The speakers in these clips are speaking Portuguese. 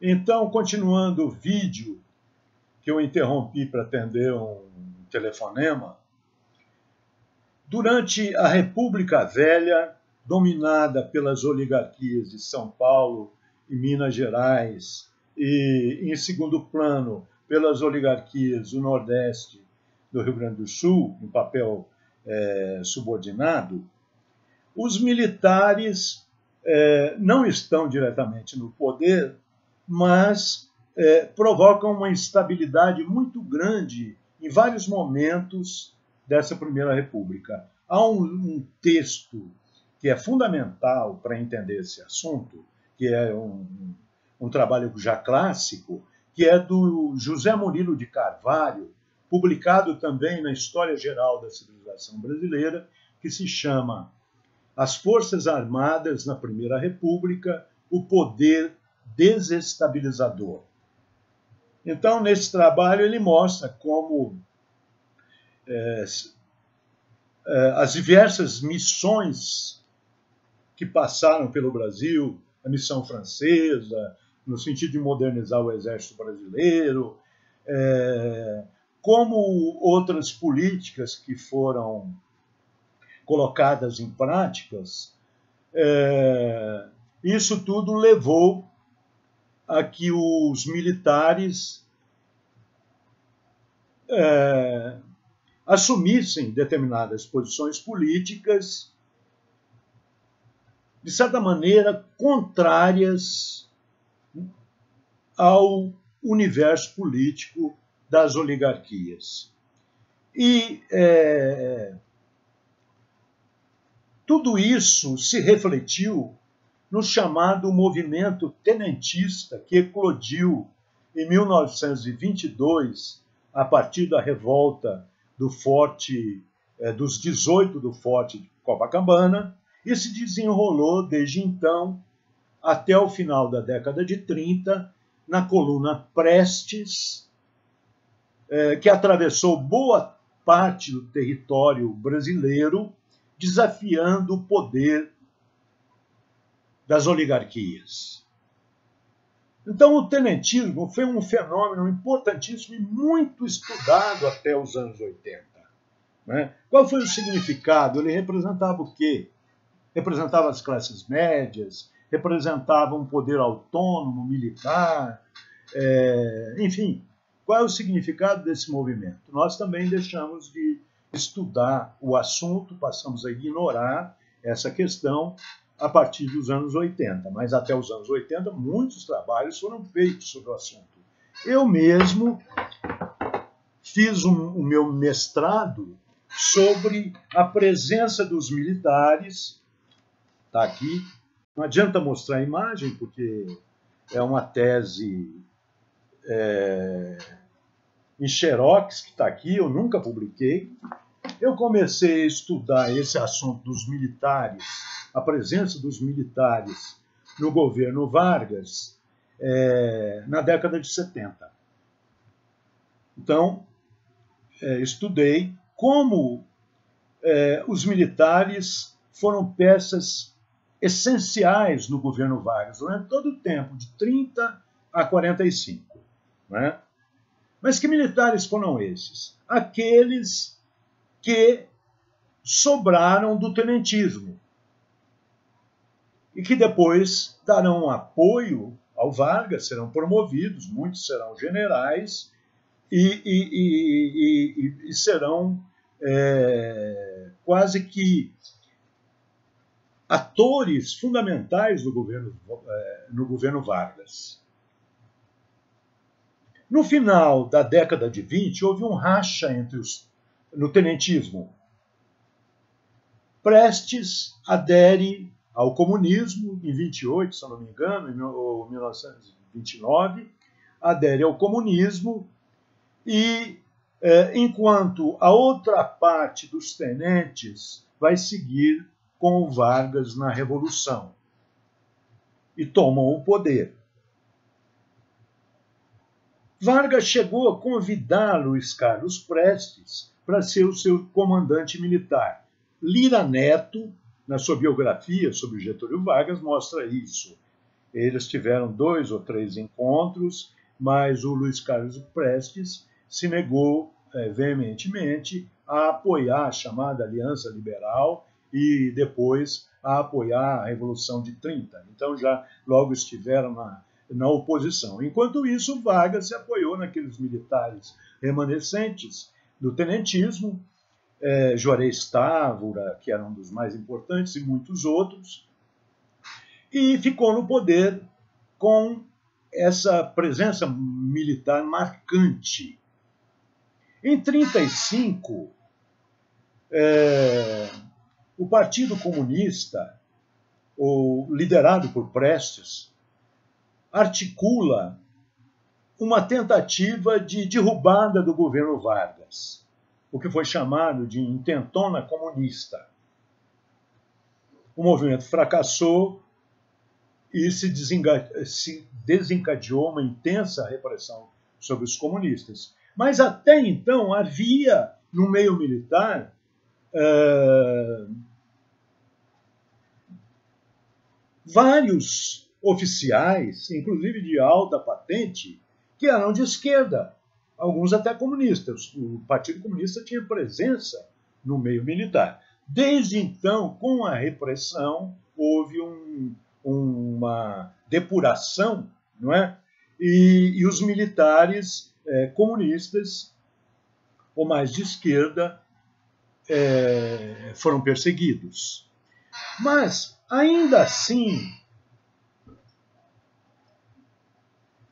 Então, continuando o vídeo, que eu interrompi para atender um telefonema, durante a República Velha, dominada pelas oligarquias de São Paulo e Minas Gerais, e, em segundo plano, pelas oligarquias do Nordeste do Rio Grande do Sul, em papel subordinado, os militares não estão diretamente no poder, mas provocam uma instabilidade muito grande em vários momentos dessa Primeira República. Há um texto que é fundamental para entender esse assunto, que é um trabalho já clássico, que é do José Murilo de Carvalho, publicado também na História Geral da Civilização Brasileira, que se chama As Forças Armadas na Primeira República, o Poder Desestabilizador. Então, nesse trabalho, ele mostra como as diversas missões que passaram pelo Brasil, a missão francesa, no sentido de modernizar o exército brasileiro, como outras políticas que foram colocadas em práticas, isso tudo levou a que os militares assumissem determinadas posições políticas, de certa maneira, contrárias ao universo político das oligarquias. E tudo isso se refletiu no chamado movimento tenentista, que eclodiu em 1922, a partir da revolta do forte, dos 18 do Forte de Copacabana, e se desenrolou desde então até o final da década de 30, na coluna Prestes, que atravessou boa parte do território brasileiro, desafiando o poder das oligarquias. Então, o tenentismo foi um fenômeno importantíssimo e muito estudado até os anos 80. Né? Qual foi o significado? Ele representava o quê? Representava as classes médias, representava um poder autônomo, militar, enfim. Qual é o significado desse movimento? Nós também deixamos de estudar o assunto, passamos a ignorar essa questão a partir dos anos 80, mas até os anos 80 muitos trabalhos foram feitos sobre o assunto. Eu mesmo fiz o meu mestrado sobre a presença dos militares. Está aqui. Não adianta mostrar a imagem, porque é uma tese em xerox que está aqui, eu nunca publiquei. Eu comecei a estudar esse assunto dos militares, a presença dos militares no governo Vargas, na década de 70. Então, estudei como os militares foram peças essenciais no governo Vargas, durante todo o tempo, de 30 a 45. Né? Mas que militares foram esses? Aqueles que sobraram do tenentismo e que depois darão apoio ao Vargas, serão promovidos, muitos serão generais e serão quase que atores fundamentais do no governo Vargas. No final da década de 20, houve um racha no tenentismo. Prestes adere ao comunismo em 28, se eu não me engano, ou 1929, adere ao comunismo e, enquanto a outra parte dos tenentes vai seguir com o Vargas na Revolução e tomam o poder. Vargas chegou a convidar Luiz Carlos Prestes para ser o seu comandante militar. Lira Neto, na sua biografia sobre Getúlio Vargas, mostra isso. Eles tiveram 2 ou 3 encontros, mas o Luiz Carlos Prestes se negou veementemente a apoiar a chamada Aliança Liberal e depois a apoiar a Revolução de 30. Então já logo estiveram na oposição. Enquanto isso, Vargas se apoiou naqueles militares remanescentes do tenentismo, Juarez Távora, que era um dos mais importantes, e muitos outros, e ficou no poder com essa presença militar marcante. Em 1935, o Partido Comunista, liderado por Prestes, articula uma tentativa de derrubada do governo Vargas, o que foi chamado de intentona comunista. O movimento fracassou e se desencadeou uma intensa repressão sobre os comunistas. Mas até então havia no meio militar vários oficiais, inclusive de alta patente, que eram de esquerda, alguns até comunistas. O Partido Comunista tinha presença no meio militar. Desde então, com a repressão, houve uma depuração, não é? E os militares comunistas, ou mais de esquerda, foram perseguidos. Mas, ainda assim,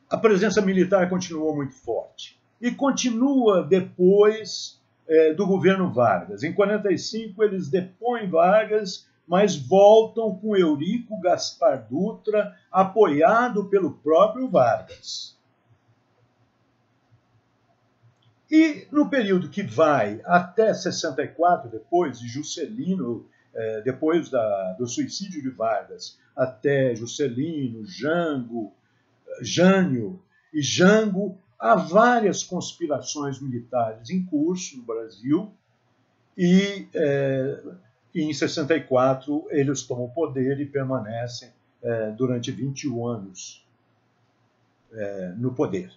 a presença militar continuou muito forte. E continua depois do governo Vargas. Em 1945, eles depõem Vargas, mas voltam com Eurico Gaspar Dutra, apoiado pelo próprio Vargas. E no período que vai até 64, depois de Juscelino, depois do suicídio de Vargas, até Juscelino, Jânio e Jango, há várias conspirações militares em curso no Brasil e em 64 eles tomam o poder e permanecem durante 21 anos no poder.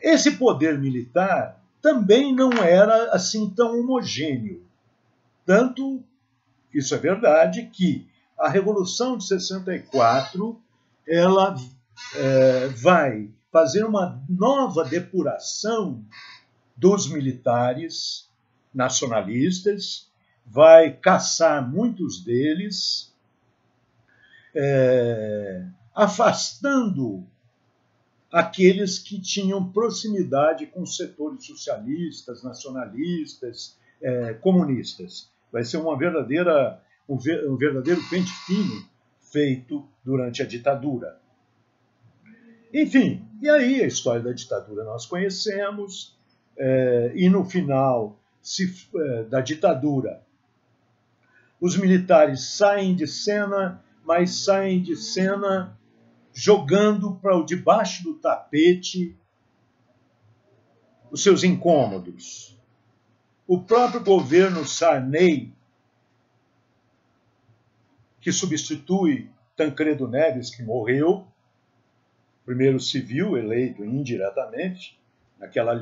Esse poder militar também não era assim tão homogêneo. Tanto, isso é verdade, que a Revolução de 64 ela vai fazer uma nova depuração dos militares nacionalistas, vai caçar muitos deles, afastando aqueles que tinham proximidade com os setores socialistas, nacionalistas, comunistas. Vai ser um verdadeiro pente fino feito durante a ditadura. Enfim, e aí a história da ditadura nós conhecemos, e no final da ditadura os militares saem de cena, mas saem de cena jogando para debaixo do tapete os seus incômodos. O próprio governo Sarney, que substitui Tancredo Neves, que morreu, primeiro civil eleito indiretamente, naquela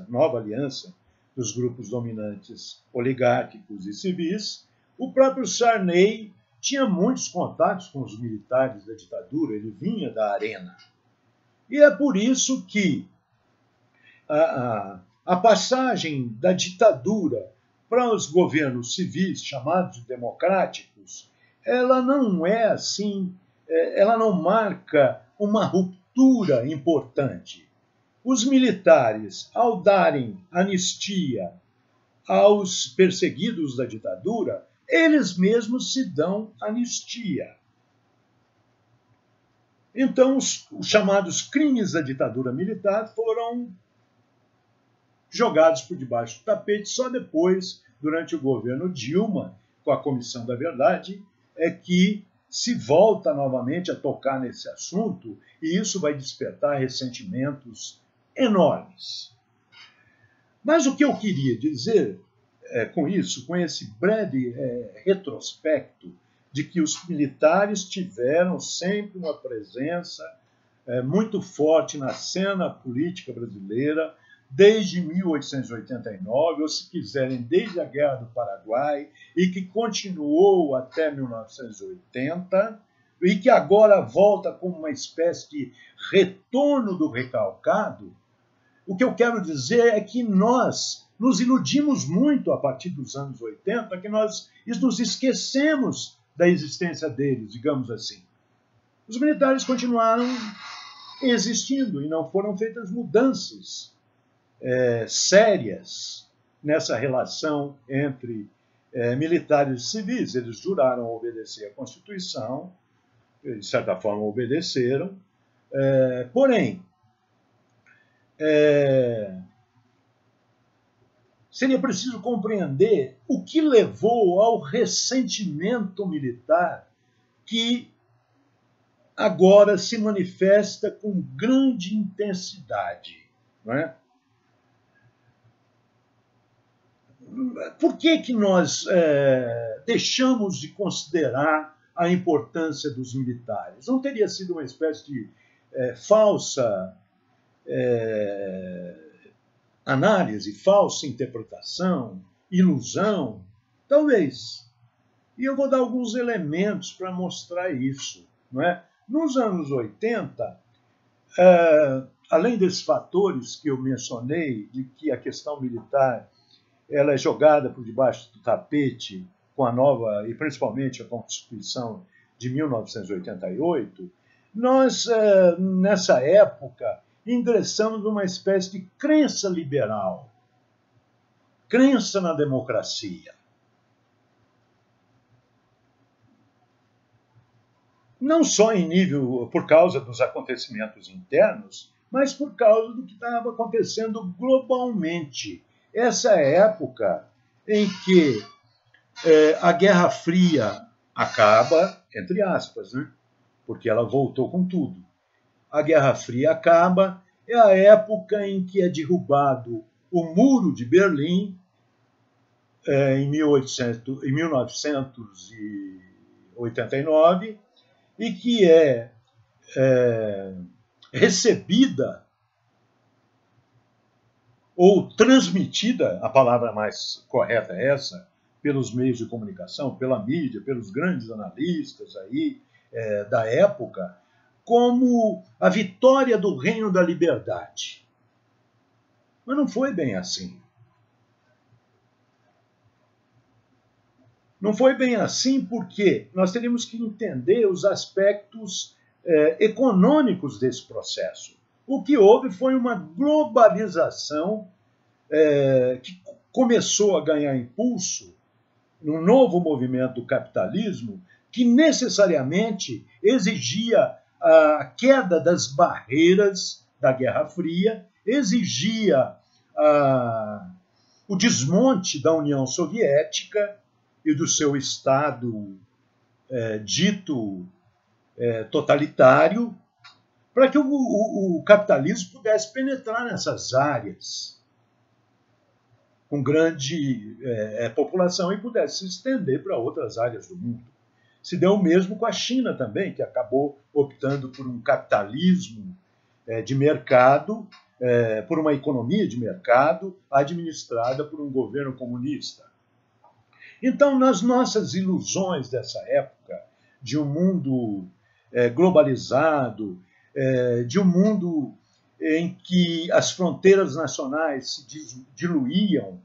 nova aliança dos grupos dominantes oligárquicos e civis, o próprio Sarney tinha muitos contatos com os militares da ditadura, ele vinha da arena. E é por isso que a passagem da ditadura para os governos civis, chamados de democráticos, ela não é assim, ela não marca uma ruptura importante. Os militares, ao darem anistia aos perseguidos da ditadura, eles mesmos se dão anistia. Então, os chamados crimes da ditadura militar foram jogados por debaixo do tapete. Só depois, durante o governo Dilma, com a Comissão da Verdade, é que se volta novamente a tocar nesse assunto, e isso vai despertar ressentimentos enormes. Mas o que eu queria dizer com isso, com esse breve retrospecto, de que os militares tiveram sempre uma presença muito forte na cena política brasileira, desde 1889, ou se quiserem, desde a Guerra do Paraguai, e que continuou até 1980, e que agora volta como uma espécie de retorno do recalcado. O que eu quero dizer é que nós nos iludimos muito a partir dos anos 80, que nós nos esquecemos da existência deles, digamos assim. Os militares continuaram existindo e não foram feitas mudanças sérias nessa relação entre militares e civis. Eles juraram obedecer à Constituição, de certa forma obedeceram, porém, seria preciso compreender o que levou ao ressentimento militar que agora se manifesta com grande intensidade, não é? Por que nós deixamos de considerar a importância dos militares? Não teria sido uma espécie de falsa análise, falsa interpretação, ilusão? Talvez. E eu vou dar alguns elementos para mostrar isso, não é? Nos anos 80, além desses fatores que eu mencionei, de que a questão militar ela é jogada por debaixo do tapete com a nova, e principalmente a Constituição de 1988, nós, nessa época, ingressamos numa espécie de crença liberal, crença na democracia. Não só em nível, por causa dos acontecimentos internos, mas por causa do que estava acontecendo globalmente. Essa é a época em que a Guerra Fria acaba, entre aspas, né? Porque ela voltou com tudo. A Guerra Fria acaba, é a época em que é derrubado o Muro de Berlim, em 1989, e que é recebida ou transmitida, a palavra mais correta é essa, pelos meios de comunicação, pela mídia, pelos grandes analistas aí, da época, como a vitória do reino da liberdade. Mas não foi bem assim. Não foi bem assim porque nós teríamos que entender os aspectos econômicos desse processo. O que houve foi uma globalização que começou a ganhar impulso num novo movimento do capitalismo que necessariamente exigia a queda das barreiras da Guerra Fria, exigia o desmonte da União Soviética e do seu Estado dito totalitário, para que o capitalismo pudesse penetrar nessas áreas com grande população e pudesse se estender para outras áreas do mundo. Se deu o mesmo com a China também, que acabou optando por um capitalismo de mercado, por uma economia de mercado administrada por um governo comunista. Então, nas nossas ilusões dessa época, de um mundo globalizado, de um mundo em que as fronteiras nacionais se diluíam,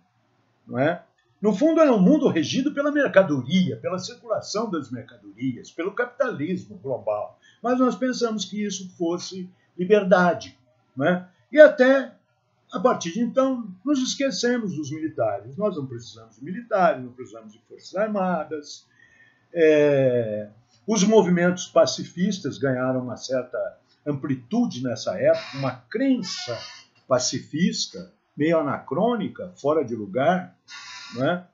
não é? No fundo, era um mundo regido pela mercadoria, pela circulação das mercadorias, pelo capitalismo global. Mas nós pensamos que isso fosse liberdade, não é? E até, a partir de então, nos esquecemos dos militares. Nós não precisamos de militares, não precisamos de forças armadas. Os movimentos pacifistas ganharam uma certa amplitude nessa época, uma crença pacifista, meio anacrônica, fora de lugar, não é?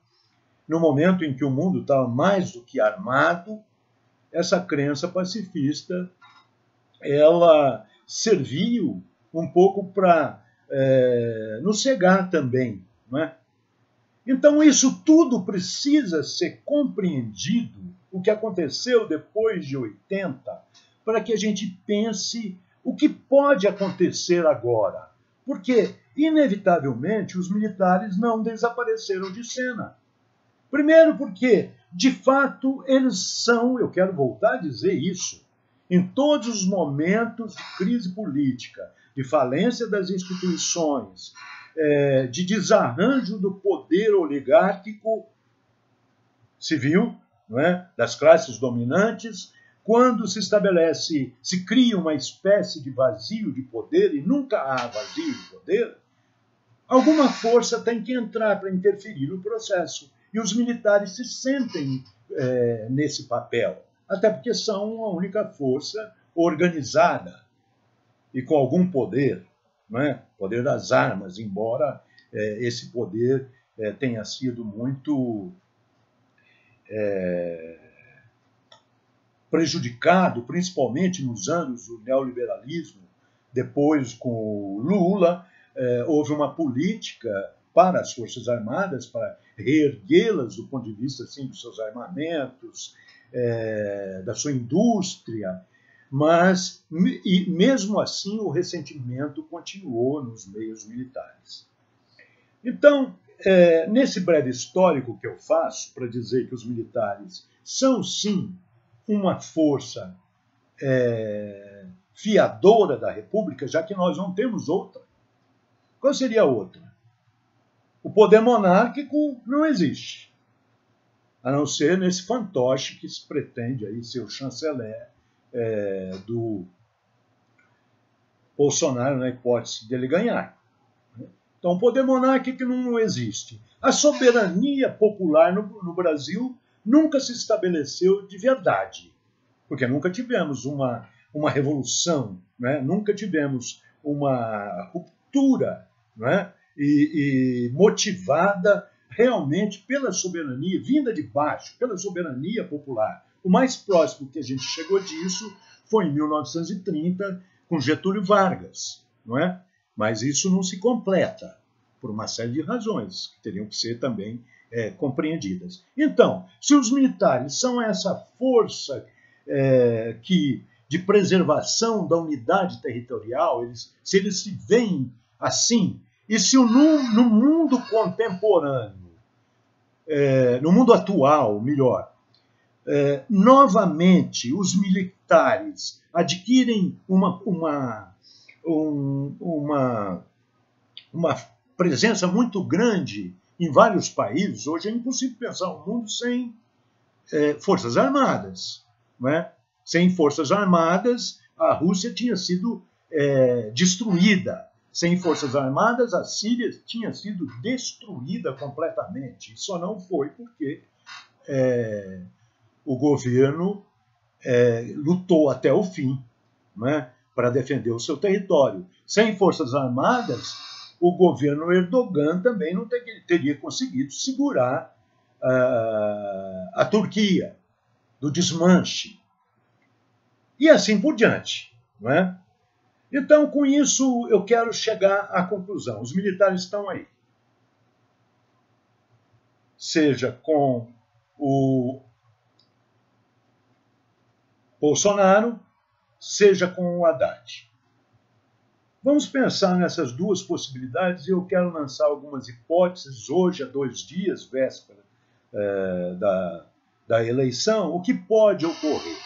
No momento em que o mundo estava mais do que armado, essa crença pacifista ela serviu um pouco para nos cegar também, não é? Então isso tudo precisa ser compreendido o que aconteceu depois de 80, para que a gente pense o que pode acontecer agora. Porque, inevitavelmente, os militares não desapareceram de cena. Primeiro porque, de fato, eles são, eu quero voltar a dizer isso, em todos os momentos de crise política, de falência das instituições, de desarranjo do poder oligárquico civil, não é? Das classes dominantes, quando se estabelece, se cria uma espécie de vazio de poder, e nunca há vazio de poder, alguma força tem que entrar para interferir no processo. E os militares se sentem nesse papel, até porque são a única força organizada e com algum poder, não é? Poder das armas, embora esse poder tenha sido muito prejudicado, principalmente nos anos do neoliberalismo. Depois, com o Lula, houve uma política para as Forças Armadas, para reerguê-las do ponto de vista assim, dos seus armamentos, da sua indústria, mas, e mesmo assim, o ressentimento continuou nos meios militares. Então, nesse breve histórico que eu faço, para dizer que os militares são, sim, uma força fiadora da República, já que nós não temos outra. Qual seria a outra? O poder monárquico não existe, a não ser nesse fantoche que se pretende aí ser o chanceler do Bolsonaro, na hipótese dele ganhar. Então, o poder monárquico não existe. A soberania popular no Brasil nunca se estabeleceu de verdade, porque nunca tivemos uma revolução, né? Nunca tivemos uma ruptura, né? E motivada realmente pela soberania, vinda de baixo, pela soberania popular. O mais próximo que a gente chegou disso foi em 1930, com Getúlio Vargas, não é? Mas isso não se completa, por uma série de razões, que teriam que ser também compreendidas. Então, se os militares são essa força de preservação da unidade territorial, se eles se veem assim, e se no mundo contemporâneo, no mundo atual, melhor, novamente os militares adquirem uma presença muito grande em vários países. Hoje é impossível pensar um mundo sem forças armadas, não é? Sem forças armadas, a Rússia tinha sido destruída. Sem forças armadas, a Síria tinha sido destruída completamente. Só não foi porque o governo lutou até o fim, não é? Para defender o seu território. Sem forças armadas, o governo Erdogan também não teria conseguido segurar a Turquia do desmanche. E assim por diante, não é? Então, com isso, eu quero chegar à conclusão. Os militares estão aí. Seja com o Bolsonaro, seja com o Haddad. Vamos pensar nessas duas possibilidades e eu quero lançar algumas hipóteses hoje, há 2 dias, véspera da eleição, o que pode ocorrer.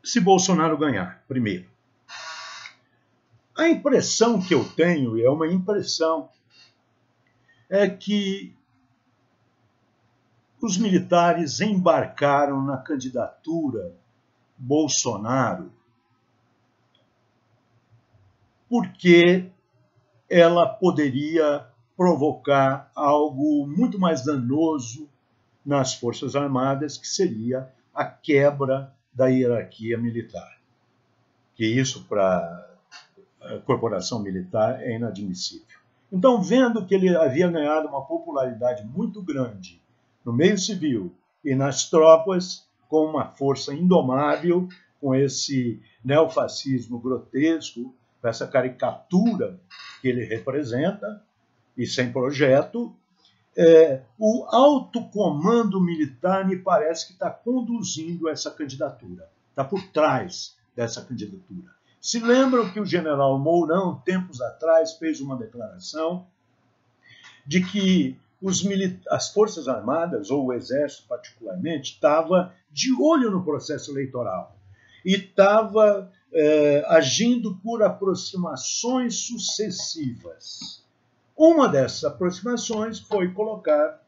Se Bolsonaro ganhar, primeiro. A impressão que eu tenho, e é uma impressão, é que os militares embarcaram na candidatura Bolsonaro porque ela poderia provocar algo muito mais danoso nas Forças Armadas, que seria a quebra da hierarquia militar. Que isso, para a corporação militar, é inadmissível. Então, vendo que ele havia ganhado uma popularidade muito grande no meio civil e nas tropas, com uma força indomável, com esse neofascismo grotesco, com essa caricatura que ele representa, e sem projeto, o alto comando militar me parece que está conduzindo essa candidatura, está por trás dessa candidatura. Se lembram que o general Mourão, tempos atrás, fez uma declaração de que as Forças Armadas, ou o Exército particularmente, estava de olho no processo eleitoral e estava agindo por aproximações sucessivas. Uma dessas aproximações foi colocar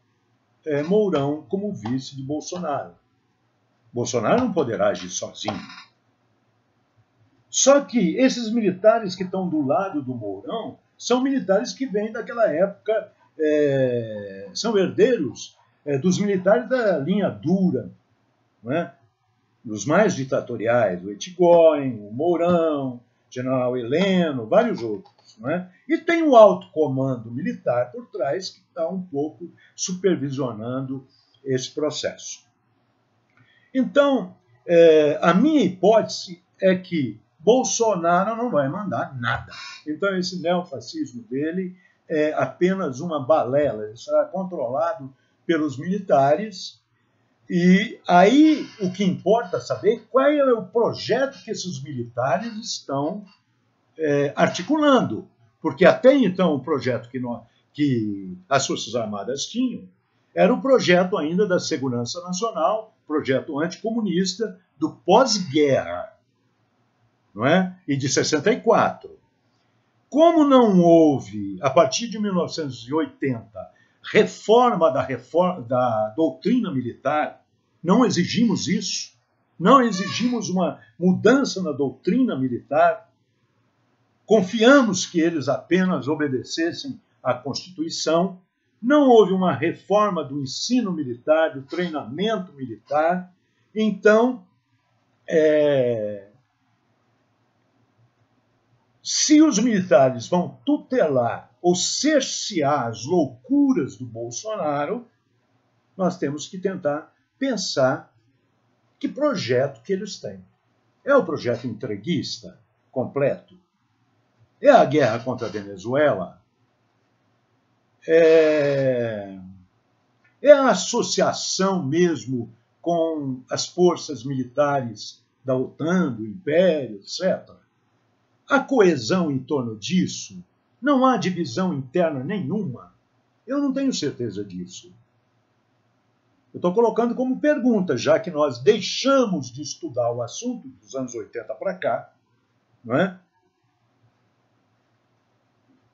Mourão como vice de Bolsonaro. Bolsonaro não poderá agir sozinho. Só que esses militares que estão do lado do Mourão são militares que vêm daquela época, são herdeiros dos militares da linha dura, não é? Dos mais ditatoriais, o Etchegóin, o Mourão, general Heleno, vários outros. Não é? E tem o alto comando militar por trás que está um pouco supervisionando esse processo. Então, a minha hipótese é que Bolsonaro não vai mandar nada. Então, esse neofascismo dele é apenas uma balela. Ele será controlado pelos militares. E aí o que importa saber qual é o projeto que esses militares estão articulando. Porque até então o projeto que as Forças Armadas tinham era o projeto ainda da Segurança Nacional, projeto anticomunista do pós-guerra, não é? E de 64. Como não houve, a partir de 1980, reforma da doutrina militar, não exigimos isso, não exigimos uma mudança na doutrina militar, confiamos que eles apenas obedecessem à Constituição, não houve uma reforma do ensino militar, do treinamento militar, então, se os militares vão tutelar ou cercear as loucuras do Bolsonaro, nós temos que tentar pensar que projeto que eles têm. É o projeto entreguista completo? É a guerra contra a Venezuela? É a associação mesmo com as forças militares da OTAN, do Império, etc. A coesão em torno disso? Não há divisão interna nenhuma? Eu não tenho certeza disso. Eu estou colocando como pergunta, já que nós deixamos de estudar o assunto dos anos 80 para cá, não é?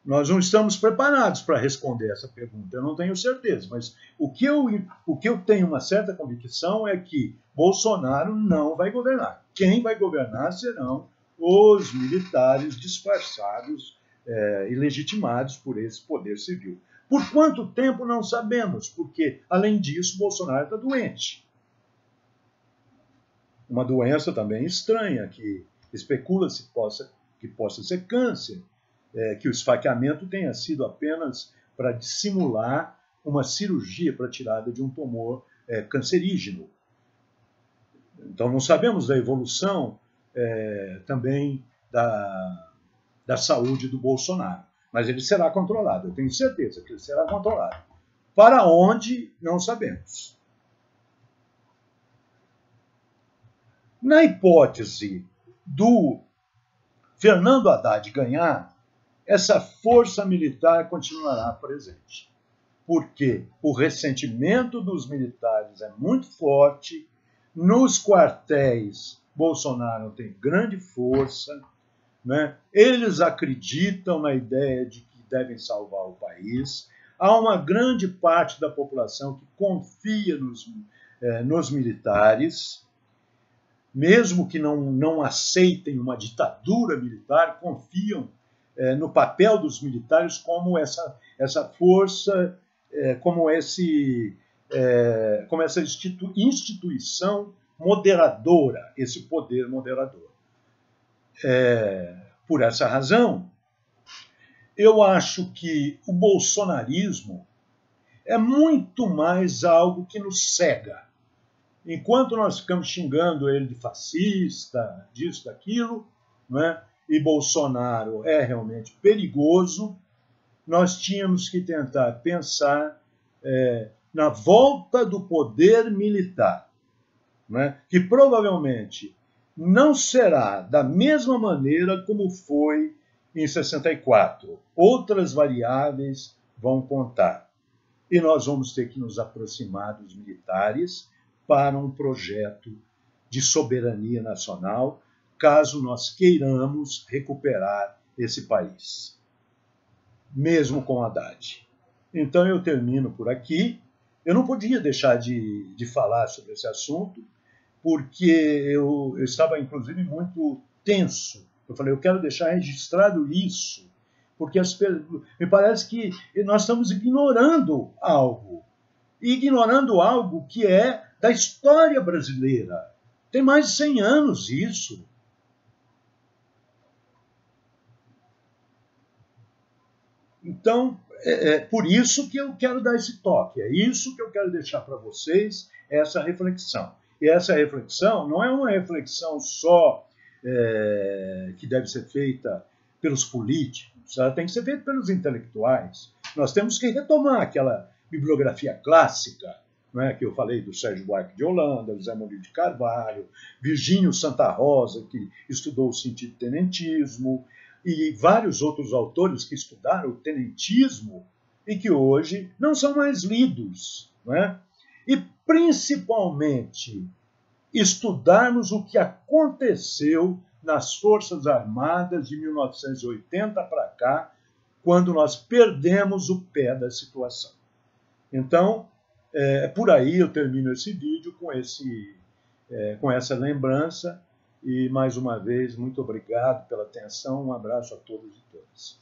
Nós não estamos preparados para responder essa pergunta, eu não tenho certeza, mas o que eu tenho uma certa convicção é que Bolsonaro não vai governar. Quem vai governar serão os militares disfarçados e legitimados por esse poder civil. Por quanto tempo não sabemos, porque, além disso, Bolsonaro está doente. Uma doença também estranha, que especula-se que possa ser câncer, que o esfaqueamento tenha sido apenas para dissimular uma cirurgia para a tirada de um tumor cancerígeno. Então, não sabemos da evolução também da saúde do Bolsonaro. Mas ele será controlado, eu tenho certeza que ele será controlado. Para onde, não sabemos. Na hipótese do Fernando Haddad ganhar, essa força militar continuará presente. Porque o ressentimento dos militares é muito forte, nos quartéis Bolsonaro tem grande força, né? Eles acreditam na ideia de que devem salvar o país. Há uma grande parte da população que confia nos militares, mesmo que não aceitem uma ditadura militar, confiam no papel dos militares como essa força, como essa instituição moderadora, esse poder moderador. Por essa razão, eu acho que o bolsonarismo é muito mais algo que nos cega. Enquanto nós ficamos xingando ele de fascista, disso, daquilo, né, e Bolsonaro é realmente perigoso, nós tínhamos que tentar pensar na volta do poder militar, né, que provavelmente não será da mesma maneira como foi em 64. Outras variáveis vão contar. E nós vamos ter que nos aproximar dos militares para um projeto de soberania nacional, caso nós queiramos recuperar esse país, mesmo com Haddad. Então eu termino por aqui. Eu não podia deixar de falar sobre esse assunto, porque eu estava, inclusive, muito tenso. Eu falei, eu quero deixar registrado isso, porque me parece que nós estamos ignorando algo que é da história brasileira. Tem mais de 100 anos isso. Então, é por isso que eu quero dar esse toque, é isso que eu quero deixar para vocês, essa reflexão. E essa reflexão não é uma reflexão só que deve ser feita pelos políticos, ela tem que ser feita pelos intelectuais. Nós temos que retomar aquela bibliografia clássica, né, que eu falei do Sérgio Buarque de Holanda, José Murilo de Carvalho, Virgínio Santa Rosa, que estudou o sentido tenentismo, e vários outros autores que estudaram o tenentismo e que hoje não são mais lidos, né? E principalmente estudarmos o que aconteceu nas Forças Armadas de 1980 para cá, quando nós perdemos o pé da situação. Então, por aí eu termino esse vídeo com essa lembrança. E, mais uma vez, muito obrigado pela atenção. Um abraço a todos e todas.